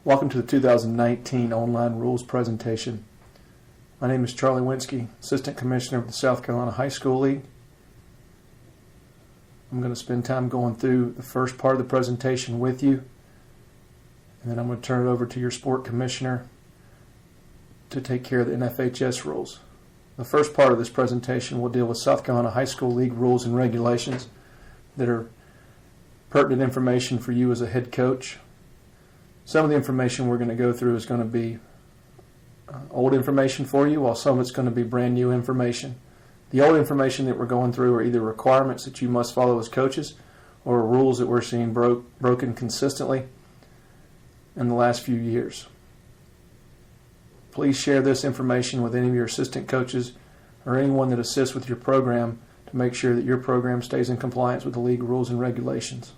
Welcome to the 2019 online rules presentation. My name is Charlie Winsky, Assistant Commissioner of the South Carolina High School League. I'm going to spend time going through the first part of the presentation with you, and then I'm going to turn it over to your sport commissioner to take care of the NFHS rules. The first part of this presentation will deal with South Carolina High School League rules and regulations that are pertinent information for you as a head coach. Some of the information we're going to go through is going to be old information for you, while some of it's going to be brand new information. The old information that we're going through are either requirements that you must follow as coaches or rules that we're seeing broken consistently in the last few years. Please share this information with any of your assistant coaches or anyone that assists with your program to make sure that your program stays in compliance with the league rules and regulations.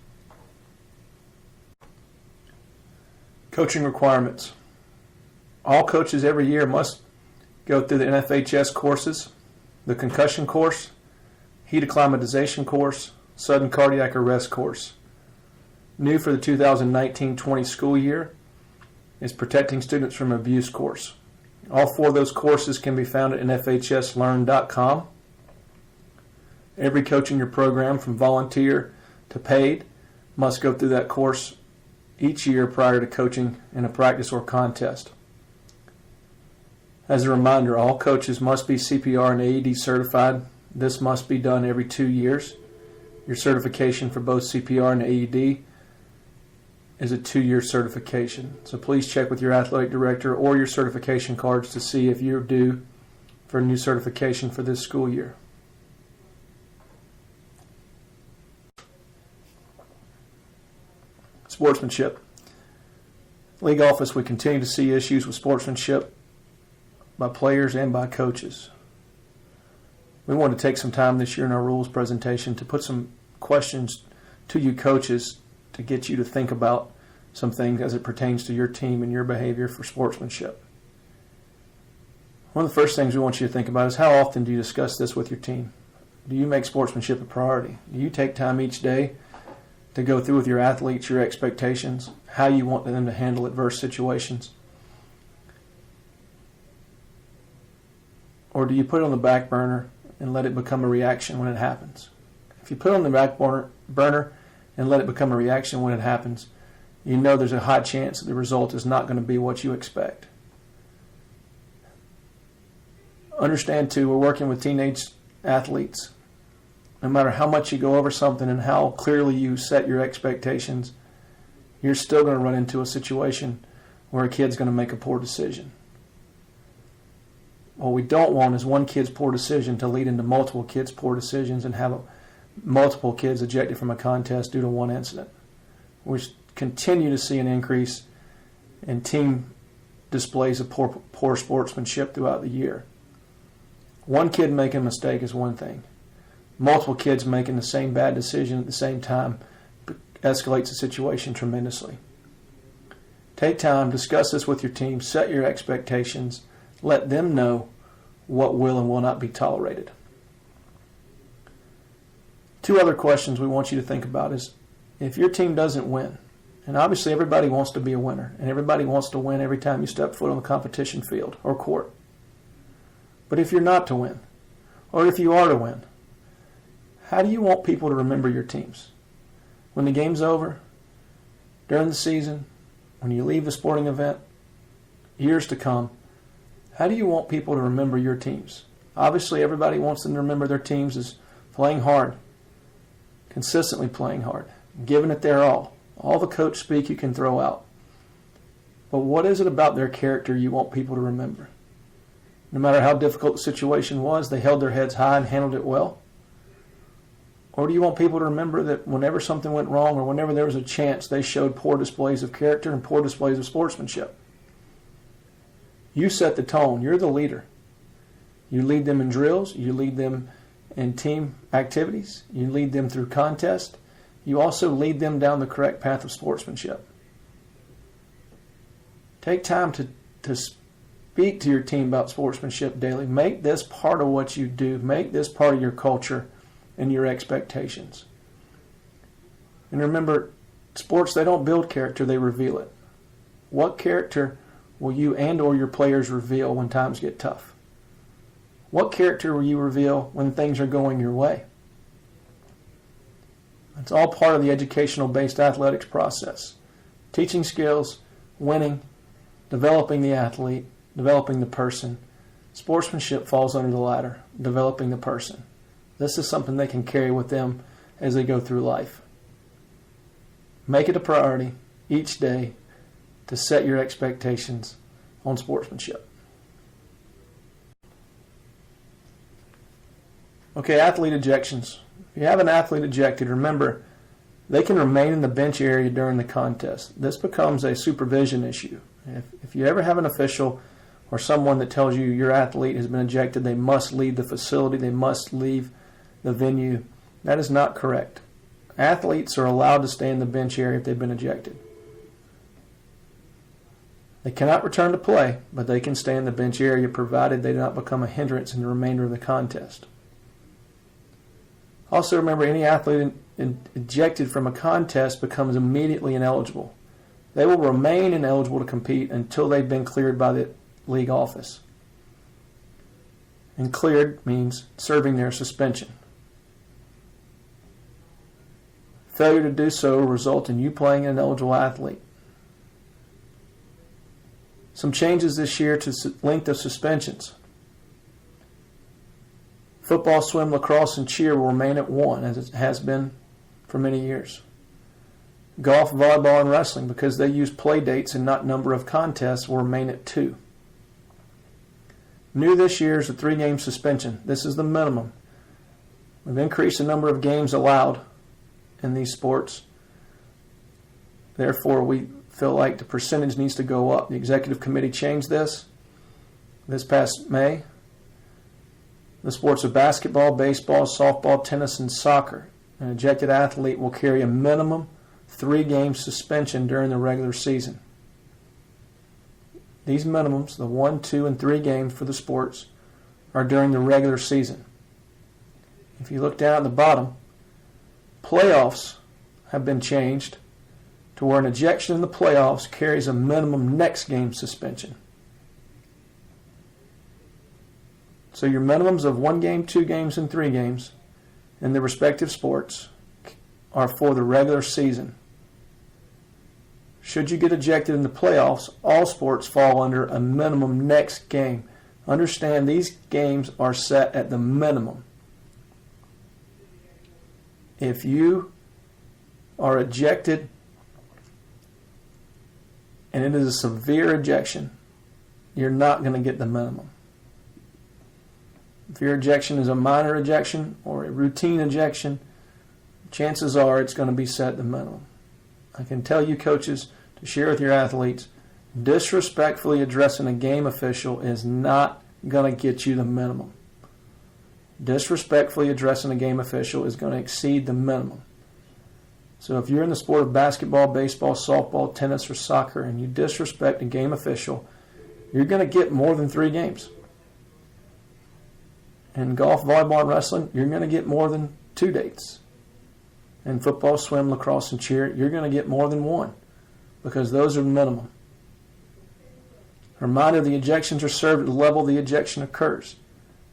Coaching requirements. All coaches every year must go through the NFHS courses, the concussion course, heat acclimatization course, sudden cardiac arrest course. New for the 2019-20 school year is protecting students from abuse course. All four of those courses can be found at nfhslearn.com. Every coach in your program, from volunteer to paid, must go through that course each year prior to coaching in a practice or contest. As a reminder, all coaches must be CPR and AED certified. This must be done every 2 years. Your certification for both CPR and AED is a 2-year certification. So please check with your athletic director or your certification cards to see if you're due for a new certification for this school year. Sportsmanship. League office, we continue to see issues with sportsmanship by players and by coaches. We want to take some time this year in our rules presentation to put some questions to you coaches to get you to think about some things as it pertains to your team and your behavior for sportsmanship. One of the first things we want you to think about is, how often do you discuss this with your team? Do you make sportsmanship a priority? Do you take time each day to go through with your athletes your expectations, how you want them to handle adverse situations? Or do you put it on the back burner and let it become a reaction when it happens? If you put it on the back burner and let it become a reaction when it happens, you know there's a high chance that the result is not going to be what you expect. Understand too, we're working with teenage athletes. No matter how much you go over something and how clearly you set your expectations, you're still going to run into a situation where a kid's going to make a poor decision. What we don't want is one kid's poor decision to lead into multiple kids' poor decisions and have multiple kids ejected from a contest due to one incident. We continue to see an increase in team displays of poor sportsmanship throughout the year. One kid making a mistake is one thing. Multiple kids making the same bad decision at the same time escalates the situation tremendously. Take time, discuss this with your team, set your expectations, let them know what will and will not be tolerated. Two other questions we want you to think about is, if your team doesn't win, and obviously everybody wants to be a winner, and everybody wants to win every time you step foot on the competition field or court. But if you're not to win, or if you are to win, how do you want people to remember your teams? When the game's over, during the season, when you leave the sporting event, years to come, how do you want people to remember your teams? Obviously, everybody wants them to remember their teams as playing hard, consistently playing hard, giving it their all the coach speak you can throw out. But what is it about their character you want people to remember? No matter how difficult the situation was, they held their heads high and handled it well? Or do you want people to remember that whenever something went wrong or whenever there was a chance, they showed poor displays of character and poor displays of sportsmanship? You set the tone. You're the leader. You lead them in drills. You lead them in team activities. You lead them through contests. You also lead them down the correct path of sportsmanship. Take time to speak to your team about sportsmanship daily. Make this part of what you do. Make this part of your culture and your expectations. And remember, sports, they don't build character, they reveal it. What character will you and or your players reveal when times get tough? What character will you reveal when things are going your way? It's all part of the educational-based athletics process. Teaching skills, winning, developing the athlete, developing the person. Sportsmanship falls under the latter, developing the person. This is something they can carry with them as they go through life. Make it a priority each day to set your expectations on sportsmanship. Okay, athlete ejections. If you have an athlete ejected, remember, they can remain in the bench area during the contest. This becomes a supervision issue. If you ever have an official or someone that tells you your athlete has been ejected, they must leave the facility, they must leave the venue, that is not correct. Athletes are allowed to stay in the bench area if they've been ejected. They cannot return to play, but they can stay in the bench area provided they do not become a hindrance in the remainder of the contest. Also remember, any athlete ejected from a contest becomes immediately ineligible. They will remain ineligible to compete until they've been cleared by the league office. And cleared means serving their suspension. Failure to do so will result in you playing an ineligible athlete. Some changes this year to length of suspensions. Football, swim, lacrosse, and cheer will remain at 1, as it has been for many years. Golf, volleyball, and wrestling, because they use play dates and not number of contests, will remain at 2. New this year is a 3-game suspension. This is the minimum. We've increased the number of games allowed in these sports. Therefore, we feel like the percentage needs to go up. The executive committee changed this past May. The sports of basketball, baseball, softball, tennis, and soccer. An ejected athlete will carry a minimum 3-game suspension during the regular season. These minimums, the 1, 2, and 3 games for the sports, are during the regular season. If you look down at the bottom, playoffs have been changed to where an ejection in the playoffs carries a minimum next game suspension. So your minimums of 1 game, 2 games, and 3 games in the respective sports are for the regular season. Should you get ejected in the playoffs, all sports fall under a minimum next game. Understand, these games are set at the minimum. If you are ejected and it is a severe ejection, you're not going to get the minimum. If your ejection is a minor ejection or a routine ejection, chances are it's going to be set at the minimum. I can tell you, coaches, to share with your athletes, disrespectfully addressing a game official is not going to get you the minimum. Disrespectfully addressing a game official is going to exceed the minimum. So if you're in the sport of basketball, baseball, softball, tennis, or soccer, and you disrespect a game official, you're going to get more than 3 games. In golf, volleyball, and wrestling, you're going to get more than 2 dates. In football, swim, lacrosse, and cheer, you're going to get more than 1, because those are the minimum. Reminder, the ejections are served at the level the ejection occurs.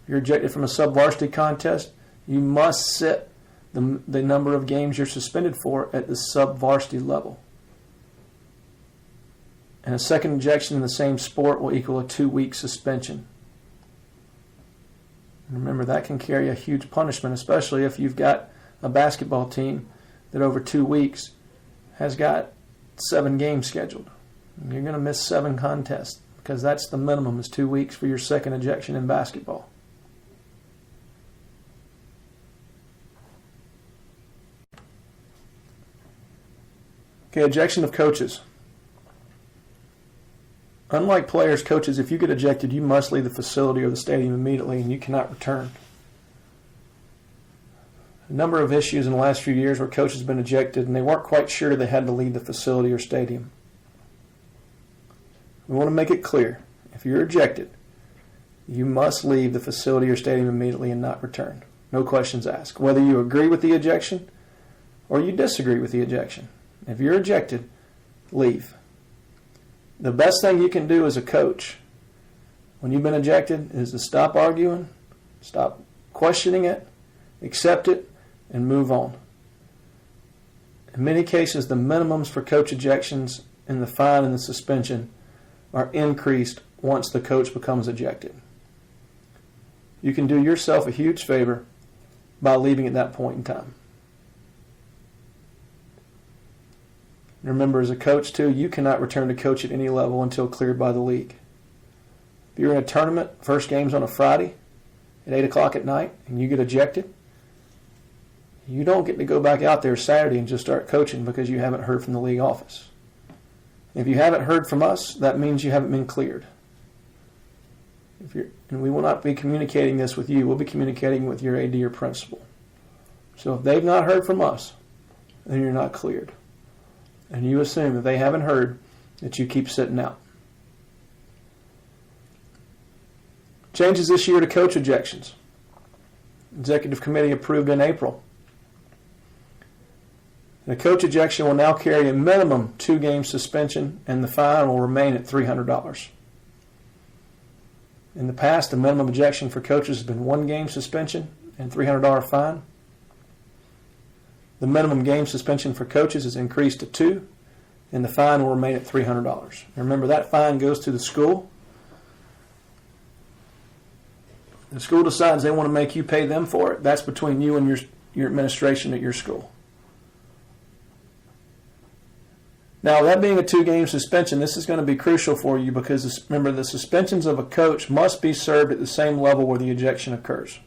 If you're ejected from a sub-varsity contest, you must sit the number of games you're suspended for at the sub-varsity level. And a second ejection in the same sport will equal a 2-week suspension. Remember, that can carry a huge punishment, especially if you've got a basketball team that over 2 weeks has got 7 games scheduled. You're going to miss 7 contests because that's the minimum, is 2 weeks for your second ejection in basketball. Okay, ejection of coaches. Unlike players, coaches, if you get ejected, you must leave the facility or the stadium immediately and you cannot return. A number of issues in the last few years where coaches have been ejected and they weren't quite sure they had to leave the facility or stadium. We want to make it clear, if you're ejected, you must leave the facility or stadium immediately and not return. No questions asked. Whether you agree with the ejection or you disagree with the ejection. If you're ejected, leave. The best thing you can do as a coach when you've been ejected is to stop arguing, stop questioning it, accept it, and move on. In many cases, the minimums for coach ejections and the fine and the suspension are increased once the coach becomes ejected. You can do yourself a huge favor by leaving at that point in time. Remember, as a coach, too, you cannot return to coach at any level until cleared by the league. If you're in a tournament, first game's on a Friday at 8 o'clock at night, and you get ejected, you don't get to go back out there Saturday and just start coaching because you haven't heard from the league office. If you haven't heard from us, that means you haven't been cleared. And we will not be communicating this with you. We'll be communicating with your AD or principal. So if they've not heard from us, then you're not cleared. And you assume that they haven't heard that you keep sitting out. Changes this year to coach ejections. Executive committee approved in April. The coach ejection will now carry a minimum 2-game suspension, and the fine will remain at $300. In the past, the minimum ejection for coaches has been 1-game suspension and $300 fine. The minimum game suspension for coaches is increased to 2, and the fine will remain at $300. Remember, that fine goes to the school. The school decides they want to make you pay them for it. That's between you and your administration at your school. Now, that being a 2-game suspension, this is going to be crucial for you because, remember, the suspensions of a coach must be served at the same level where the ejection occurs.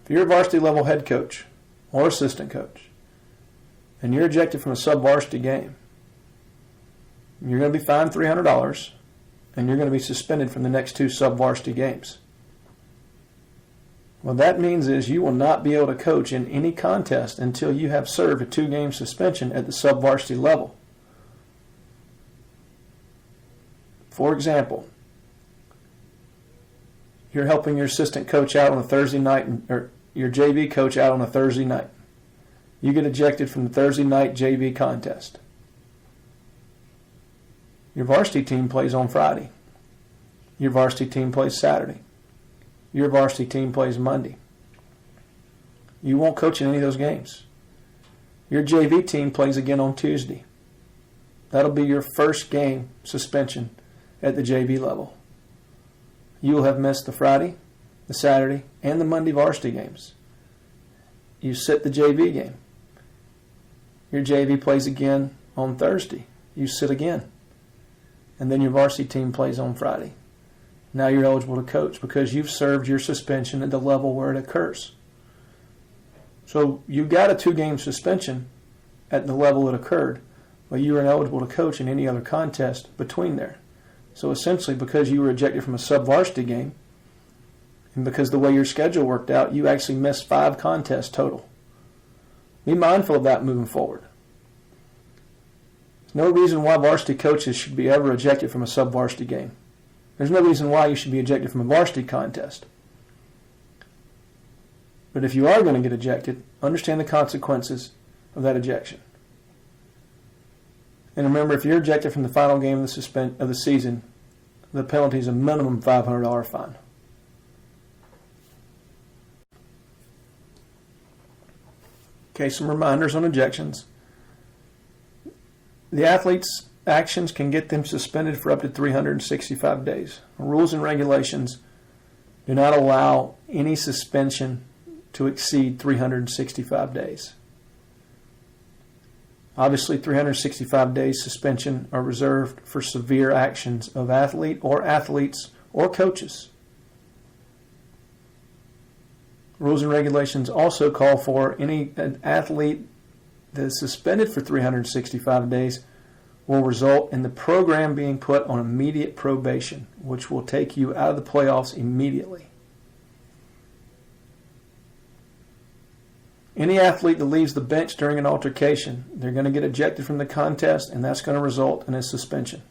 If you're a varsity level head coach or assistant coach and you're ejected from a sub-varsity game, you're going to be fined $300 and you're going to be suspended from the next 2 sub-varsity games. What that means is you will not be able to coach in any contest until you have served a 2-game suspension at the sub-varsity level. For example, you're helping your assistant coach out on a Thursday night, or your JV coach out on a Thursday night. You get ejected from the Thursday night JV contest. Your varsity team plays on Friday. Your varsity team plays Saturday. Your varsity team plays Monday. You won't coach in any of those games. Your JV team plays again on Tuesday. That'll be your first game suspension at the JV level. You will have missed the Friday, the Saturday, and the Monday varsity games. You sit the JV game. Your JV plays again on Thursday. You sit again. And then your varsity team plays on Friday. Now you're eligible to coach because you've served your suspension at the level where it occurs. So you got a 2-game suspension at the level it occurred, but you were ineligible to coach in any other contest between there. So essentially, because you were ejected from a sub-varsity game, and because the way your schedule worked out, you actually missed 5 contests total. Be mindful of that moving forward. There's no reason why varsity coaches should be ever ejected from a sub-varsity game. There's no reason why you should be ejected from a varsity contest. But if you are going to get ejected, understand the consequences of that ejection. And remember, if you're ejected from the final game of the season, the penalty is a minimum $500 fine. Okay, some reminders on ejections. The athlete's actions can get them suspended for up to 365 days. Rules and regulations do not allow any suspension to exceed 365 days. Obviously, 365 days suspension are reserved for severe actions of athletes or coaches. Rules and regulations also call for an athlete that is suspended for 365 days will result in the program being put on immediate probation, which will take you out of the playoffs immediately. Any athlete that leaves the bench during an altercation, they're going to get ejected from the contest, and that's going to result in a suspension.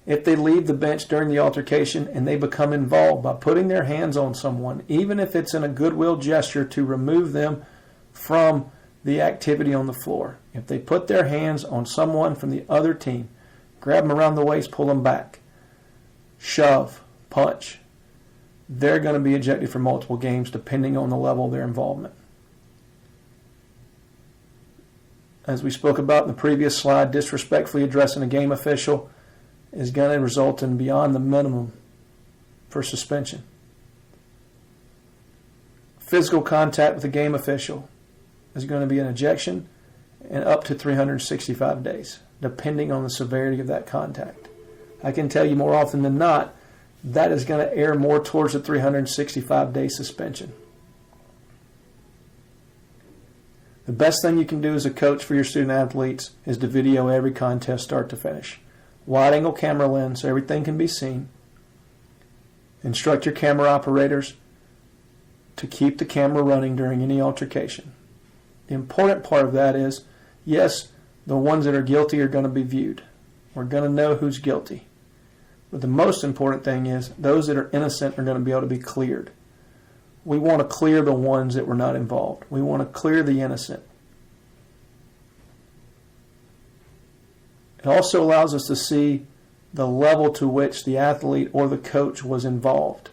If they leave the bench during the altercation and they become involved by putting their hands on someone, even if it's in a goodwill gesture to remove them from the activity on the floor. If they put their hands on someone from the other team, grab them around the waist, pull them back, shove, punch, they're going to be ejected for multiple games depending on the level of their involvement. As we spoke about in the previous slide, disrespectfully addressing a game official is going to result in beyond the minimum for suspension. Physical contact with a game official is going to be an ejection and up to 365 days, depending on the severity of that contact. I can tell you more often than not, that is going to err more towards a 365-day suspension. The best thing you can do as a coach for your student athletes is to video every contest start to finish. Wide-angle camera lens so everything can be seen. Instruct your camera operators to keep the camera running during any altercation. The important part of that is, yes, the ones that are guilty are going to be viewed. We're going to know who's guilty. But the most important thing is those that are innocent are going to be able to be cleared. We want to clear the ones that were not involved. We want to clear the innocent. It also allows us to see the level to which the athlete or the coach was involved.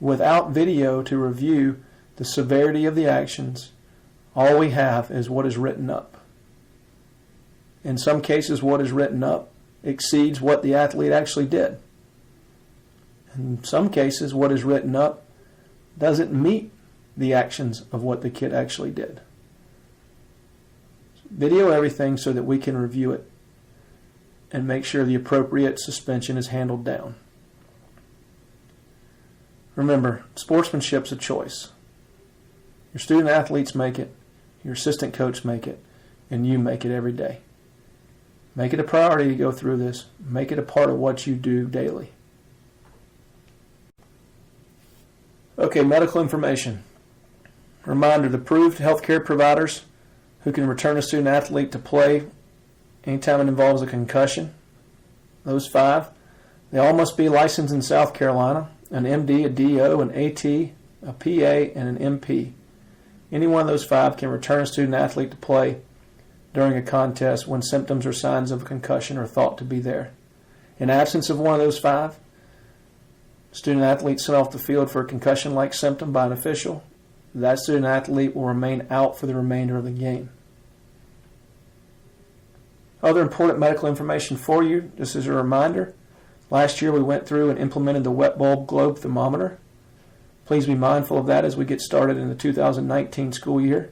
Without video to review the severity of the actions, all we have is what is written up. In some cases, what is written up exceeds what the athlete actually did. In some cases, what is written up doesn't meet the actions of what the kid actually did. Video everything so that we can review it and make sure the appropriate suspension is handled down. Remember, sportsmanship's a choice. Your student athletes make it, your assistant coach make it, and you make it every day. Make it a priority to go through this. Make it a part of what you do daily. Okay, medical information. Reminder, the approved healthcare providers who can return a student athlete to play anytime it involves a concussion, those 5, they all must be licensed in South Carolina, an MD, a DO, an AT, a PA, and an MP. Any one of those 5 can return a student athlete to play during a contest when symptoms or signs of a concussion are thought to be there. In absence of one of those 5, student athlete sent off the field for a concussion-like symptom by an official, that student athlete will remain out for the remainder of the game. Other important medical information for you, just as a reminder, last year we went through and implemented the wet bulb globe thermometer. Please be mindful of that as we get started in the 2019 school year.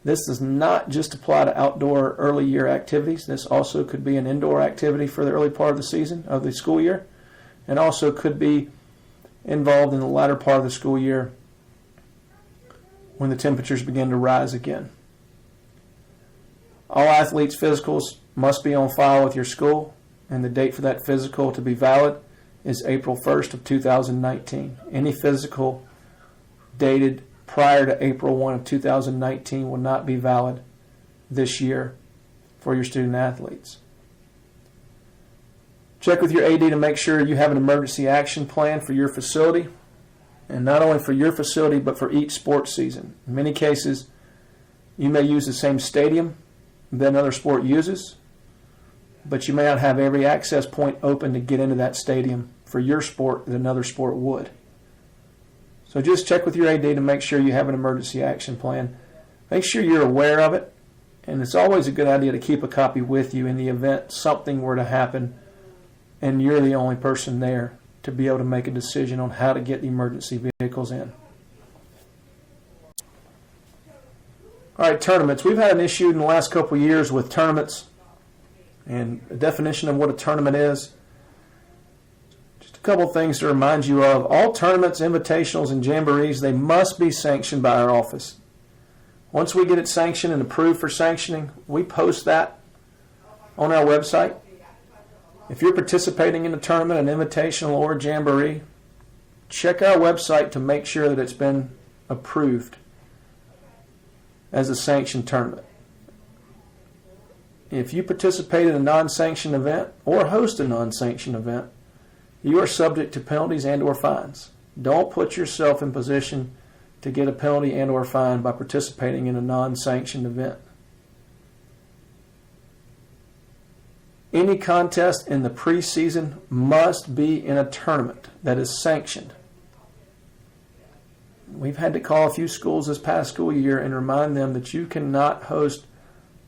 This does not just apply to outdoor early year activities. This also could be an indoor activity for the early part of the season, of the school year, and also could be involved in the latter part of the school year when the temperatures begin to rise again. All athletes' physicals must be on file with your school, and the date for that physical to be valid is April 1st of 2019. Any physical dated prior to April 1 of 2019 will not be valid this year for your student athletes. Check with your AD to make sure you have an emergency action plan for your facility, and not only for your facility but for each sports season. In many cases, you may use the same stadium that another sport uses, but you may not have every access point open to get into that stadium for your sport that another sport would. So just check with your AD to make sure you have an emergency action plan. Make sure you're aware of it, and it's always a good idea to keep a copy with you in the event something were to happen and you're the only person there to be able to make a decision on how to get the emergency vehicles in. All right, tournaments. We've had an issue in the last couple of years with tournaments and a definition of what a tournament is. Just a couple of things to remind you of. All tournaments, invitationals, and jamborees, they must be sanctioned by our office. Once we get it sanctioned and approved for sanctioning, we post that on our website. If you're participating in a tournament, an invitational, or a jamboree, check our website to make sure that it's been approved as a sanctioned tournament. If you participate in a non-sanctioned event or host a non-sanctioned event, you are subject to penalties and or fines. Don't put yourself in position to get a penalty and or fine by participating in a non-sanctioned event. Any contest in the preseason must be in a tournament that is sanctioned. We've had to call a few schools this past school year and remind them that you cannot host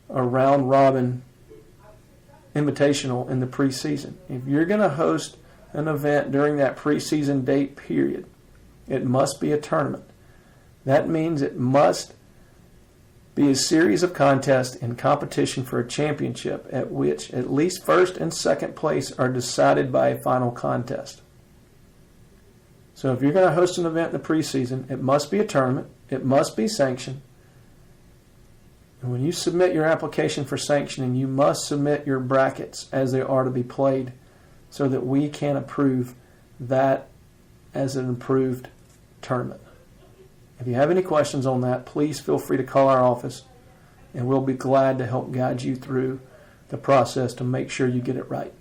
a round-robin invitational in the preseason. If you're going to host an event during that preseason date period, it must be a tournament. That means it must be a series of contests in competition for a championship at which at least first and second place are decided by a final contest. So if you're going to host an event in the preseason, it must be a tournament, it must be sanctioned. And when you submit your application for sanctioning, you must submit your brackets as they are to be played so that we can approve that as an approved tournament. If you have any questions on that, please feel free to call our office and we'll be glad to help guide you through the process to make sure you get it right.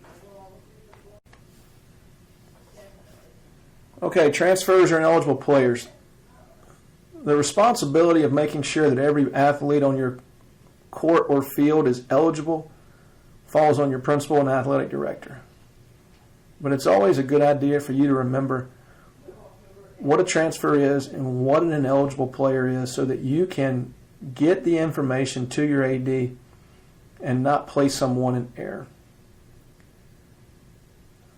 Okay, transfers are ineligible players. The responsibility of making sure that every athlete on your court or field is eligible falls on your principal and athletic director. But it's always a good idea for you to remember what a transfer is and what an ineligible player is so that you can get the information to your AD and not place someone in error.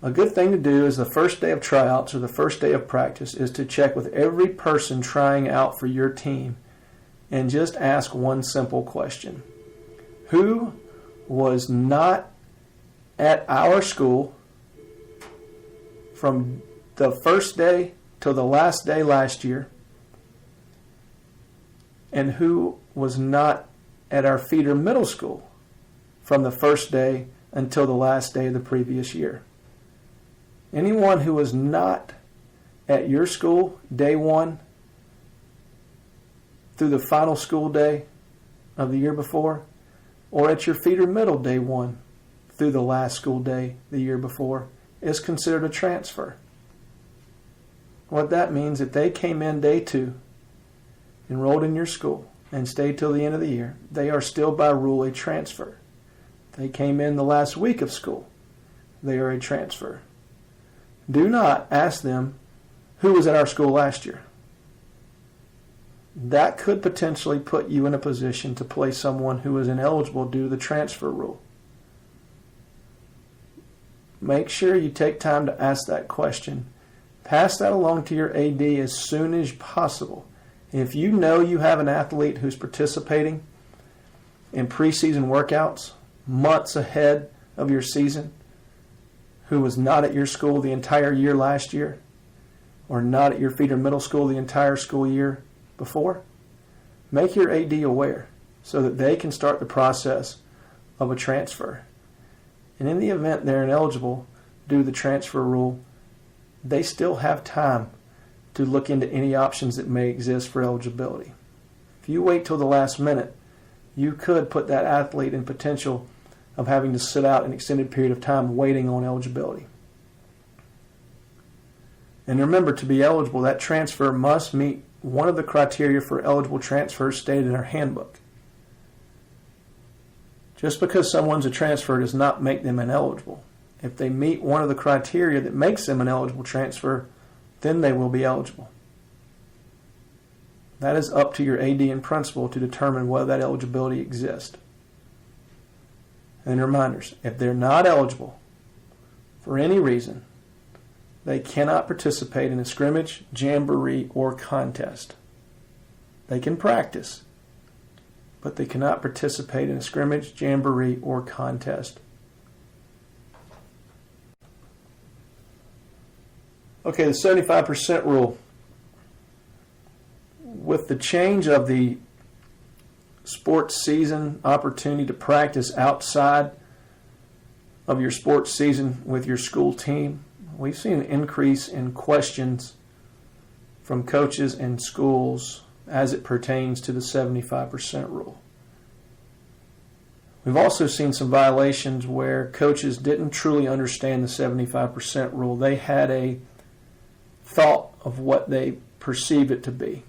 A good thing to do is the first day of tryouts or the first day of practice is to check with every person trying out for your team and just ask one simple question. Who was not at our school from the first day till the last day last year, and who was not at our feeder middle school from the first day until the last day of the previous year? Anyone who was not at your school day one through the final school day of the year before, or at your feeder middle day one through the last school day the year before, is considered a transfer. What that means, if they came in day two, enrolled in your school, and stayed till the end of the year, they are still by rule a transfer. If they came in the last week of school, they are a transfer. Do not ask them who was at our school last year. That could potentially put you in a position to play someone who is ineligible due to the transfer rule. Make sure you take time to ask that question. Pass that along to your AD as soon as possible. If you know you have an athlete who's participating in preseason workouts months ahead of your season, who was not at your school the entire year last year, or not at your feeder middle school the entire school year before, make your AD aware so that they can start the process of a transfer. And in the event they're ineligible due to the transfer rule, they still have time to look into any options that may exist for eligibility. If you wait till the last minute, you could put that athlete in potential of having to sit out an extended period of time waiting on eligibility. And remember, to be eligible, that transfer must meet one of the criteria for eligible transfers stated in our handbook. Just because someone's a transfer does not make them ineligible. If they meet one of the criteria that makes them an eligible transfer, then they will be eligible. That is up to your AD and principal to determine whether that eligibility exists. And reminders, if they're not eligible for any reason, they cannot participate in a scrimmage, jamboree, or contest. They can practice, but they cannot participate in a scrimmage, jamboree, or contest. Okay, the 75% rule. With the change of the sports season, opportunity to practice outside of your sports season with your school team, we've seen an increase in questions from coaches and schools as it pertains to the 75% rule. We've also seen some violations where coaches didn't truly understand the 75% rule. They had a thought of what they perceived it to be.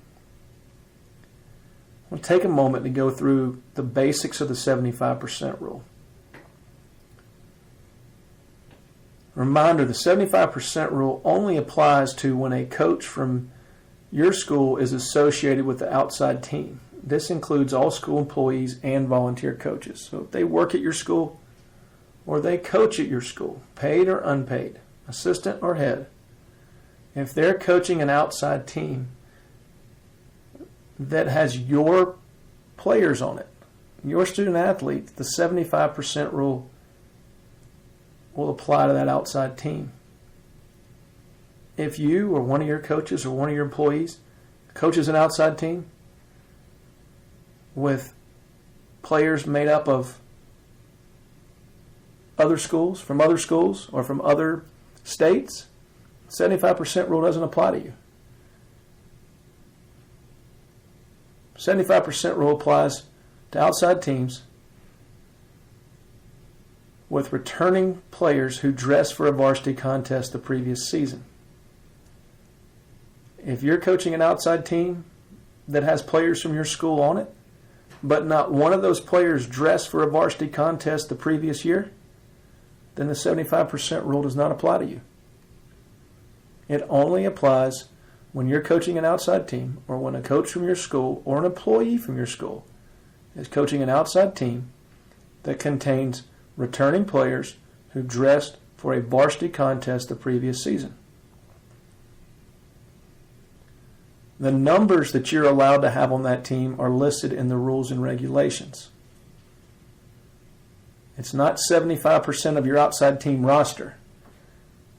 We'll take a moment to go through the basics of the 75% rule. Reminder, the 75% rule only applies to when a coach from your school is associated with the outside team. This includes all school employees and volunteer coaches. So if they work at your school or they coach at your school, paid or unpaid, assistant or head, if they're coaching an outside team that has your players on it, your student athletes, the 75% rule will apply to that outside team. If you or one of your coaches or one of your employees coaches an outside team with players made up of other schools, or from other states, 75% rule doesn't apply to you. 75% rule applies to outside teams with returning players who dressed for a varsity contest the previous season. If you're coaching an outside team that has players from your school on it, but not one of those players dressed for a varsity contest the previous year, then the 75% rule does not apply to you. It only applies when you're coaching an outside team, or when a coach from your school or an employee from your school is coaching an outside team that contains returning players who dressed for a varsity contest the previous season. The numbers that you're allowed to have on that team are listed in the rules and regulations. It's not 75% of your outside team roster.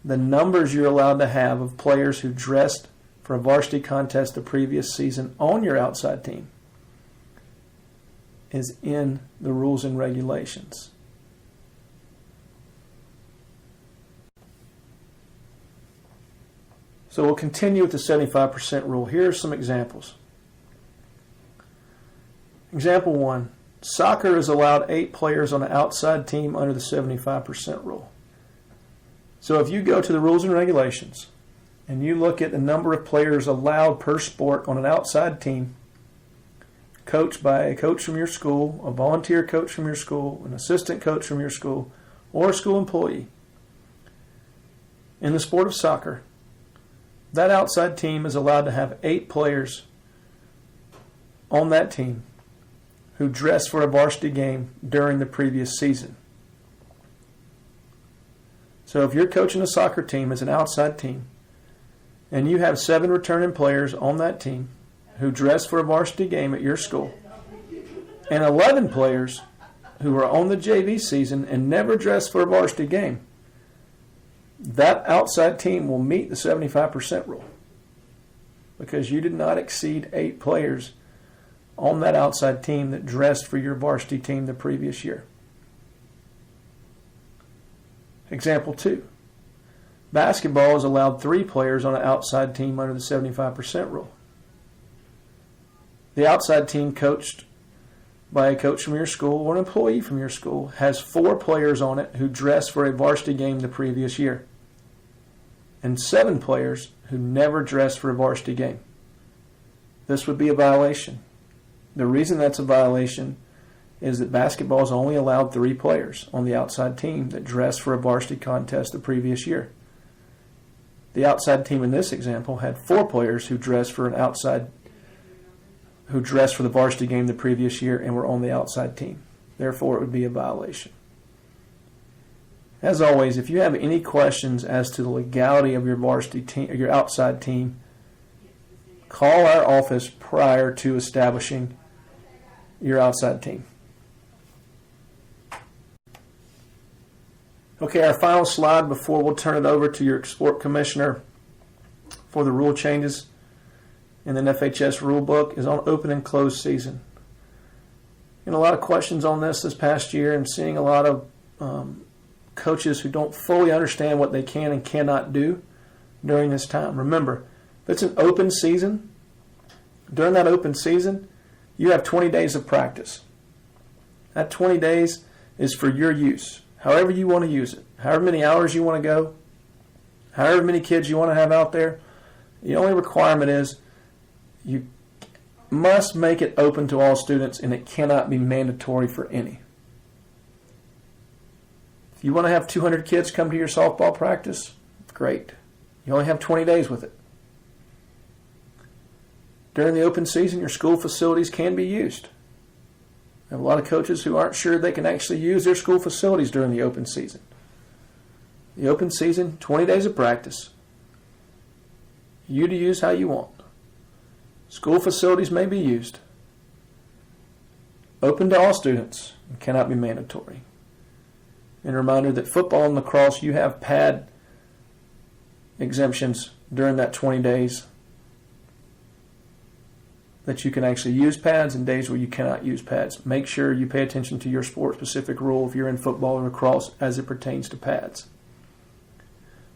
The numbers you're allowed to have of players who dressed for a varsity contest the previous season on your outside team is in the rules and regulations. So we'll continue with the 75% rule. Here are some examples. Example 1. Soccer is allowed 8 players on an outside team under the 75% rule. So if you go to the rules and regulations and you look at the number of players allowed per sport on an outside team, coached by a coach from your school, a volunteer coach from your school, an assistant coach from your school, or a school employee, in the sport of soccer, that outside team is allowed to have 8 players on that team who dressed for a varsity game during the previous season. So if you're coaching a soccer team as an outside team, and you have 7 returning players on that team who dressed for a varsity game at your school, and 11 players who are on the JV season and never dressed for a varsity game, that outside team will meet the 75% rule because you did not exceed 8 players on that outside team that dressed for your varsity team the previous year. Example 2. Basketball is allowed 3 players on an outside team under the 75% rule. The outside team coached by a coach from your school or an employee from your school has 4 players on it who dressed for a varsity game the previous year, and 7 players who never dressed for a varsity game. This would be a violation. The reason that's a violation is that basketball is only allowed 3 players on the outside team that dressed for a varsity contest the previous year. The outside team in this example had 4 players who dressed for the varsity game the previous year and were on the outside team. Therefore, it would be a violation. As always, if you have any questions as to the legality of your varsity team or your outside team, call our office prior to establishing your outside team. Okay, our final slide before we'll turn it over to your sport commissioner for the rule changes in the FHS rule book is on open and closed season. A lot of questions on this past year, and seeing a lot of coaches who don't fully understand what they can and cannot do during this time. Remember, if it's an open season, during that open season, you have 20 days of practice. That 20 days is for your use, however you want to use it, however many hours you want to go, however many kids you want to have out there. The only requirement is you must make it open to all students, and it cannot be mandatory for any. If you want to have 200 kids come to your softball practice, great. You only have 20 days with it. During the open season, your school facilities can be used. I have a lot of coaches who aren't sure they can actually use their school facilities during the open season. The open season, 20 days of practice. You to use how you want. School facilities may be used. Open to all students and cannot be mandatory. And a reminder that football and lacrosse, you have pad exemptions during that 20 days that you can actually use pads and days where you cannot use pads. Make sure you pay attention to your sport-specific rule if you're in football or lacrosse as it pertains to pads.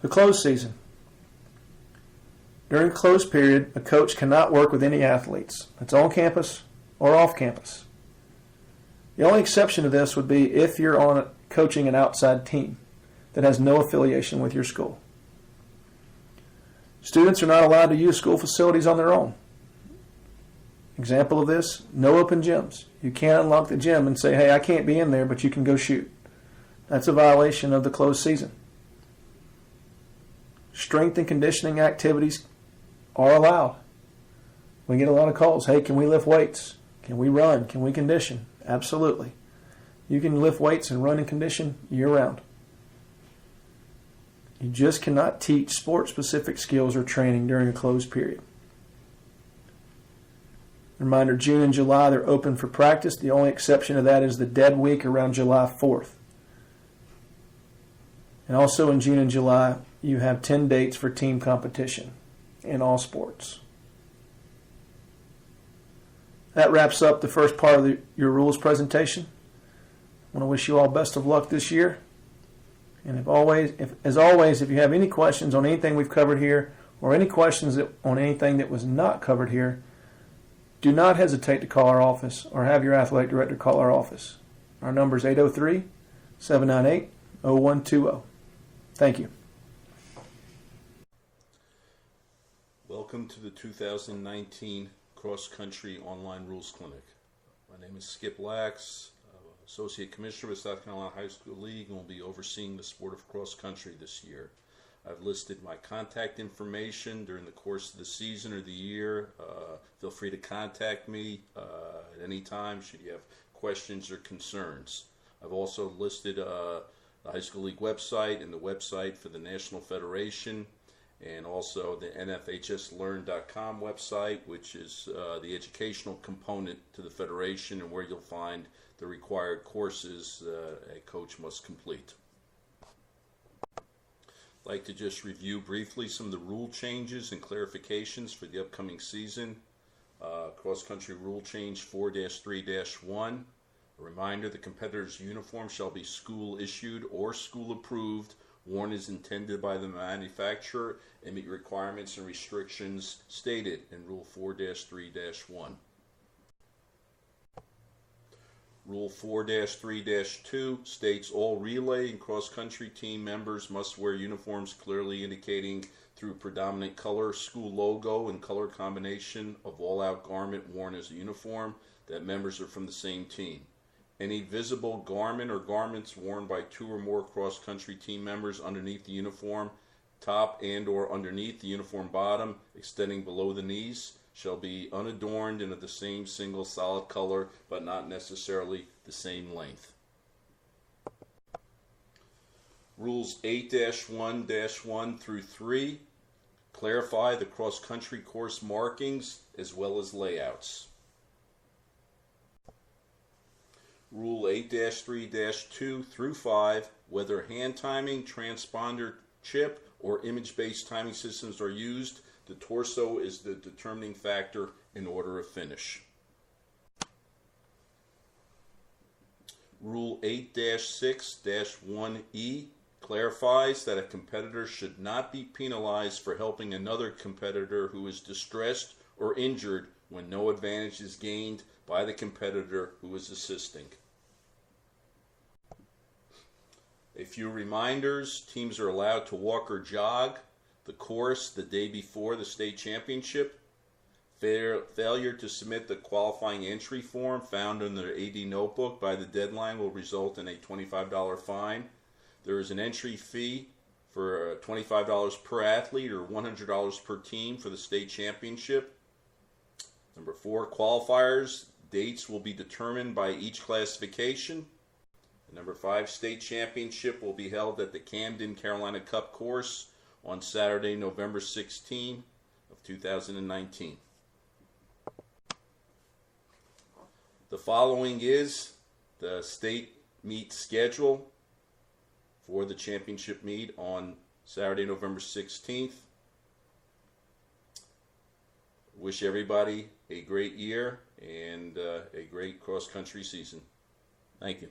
The closed season. During the closed period, a coach cannot work with any athletes. It's on campus or off campus. The only exception to this would be if you're coaching an outside team that has no affiliation with your school. Students are not allowed to use school facilities on their own. Example of this, no open gyms. You can't unlock the gym and say, hey, I can't be in there, but you can go shoot. That's a violation of the closed season. Strength and conditioning activities are allowed. We get a lot of calls. Hey, can we lift weights? Can we run? Can we condition? Absolutely. You can lift weights and run and condition year-round. You just cannot teach sport-specific skills or training during a closed period. Reminder, June and July, they're open for practice. The only exception to that is the dead week around July 4th. And also in June and July, you have 10 dates for team competition in all sports. That wraps up the first part of your rules presentation. I want to wish you all best of luck this year. And as always, if you have any questions on anything we've covered here or any questions on anything that was not covered here, do not hesitate to call our office or have your athletic director call our office. Our number is 803-798-0120. Thank you. Welcome to the 2019 Cross Country Online Rules Clinic. My name is Skip Lax, Associate Commissioner with South Carolina High School League, and will be overseeing the sport of cross country this year. I've listed my contact information during the course of the season or the year. Feel free to contact me at any time should you have questions or concerns. I've also listed the High School League website and the website for the National Federation, and also the nfhslearn.com website, which is the educational component to the Federation and where you'll find the required courses a coach must complete. I'd like to just review briefly some of the rule changes and clarifications for the upcoming season. Cross Country Rule Change 4-3-1. A reminder, the competitor's uniform shall be school issued or school approved, worn as intended by the manufacturer, and meet requirements and restrictions stated in Rule 4-3-1. Rule 4-3-2 states all relay and cross-country team members must wear uniforms clearly indicating through predominant color, school logo, and color combination of all-out garment worn as a uniform that members are from the same team. Any visible garment or garments worn by two or more cross-country team members underneath the uniform, top and or underneath the uniform bottom, extending below the knees, shall be unadorned and of the same single solid color, but not necessarily the same length. Rules 8-1-1 through 3 clarify the cross-country course markings as well as layouts. Rule 8-3-2 through 5, whether hand timing, transponder chip, or image-based timing systems are used, the torso is the determining factor in order of finish. Rule 8-6-1E clarifies that a competitor should not be penalized for helping another competitor who is distressed or injured when no advantage is gained by the competitor who is assisting. A few reminders: teams are allowed to walk or jog the course the day before the state championship. Failure to submit the qualifying entry form found in their AD notebook by the deadline will result in a $25 fine. There is an entry fee for $25 per athlete or $100 per team for the state championship. Number 4, qualifiers. Dates will be determined by each classification. And number 5, state championship will be held at the Camden Carolina Cup course on Saturday, November 16 of 2019. The following is the state meet schedule for the championship meet on Saturday, November 16th. Wish everybody a great year and a great cross-country season. Thank you.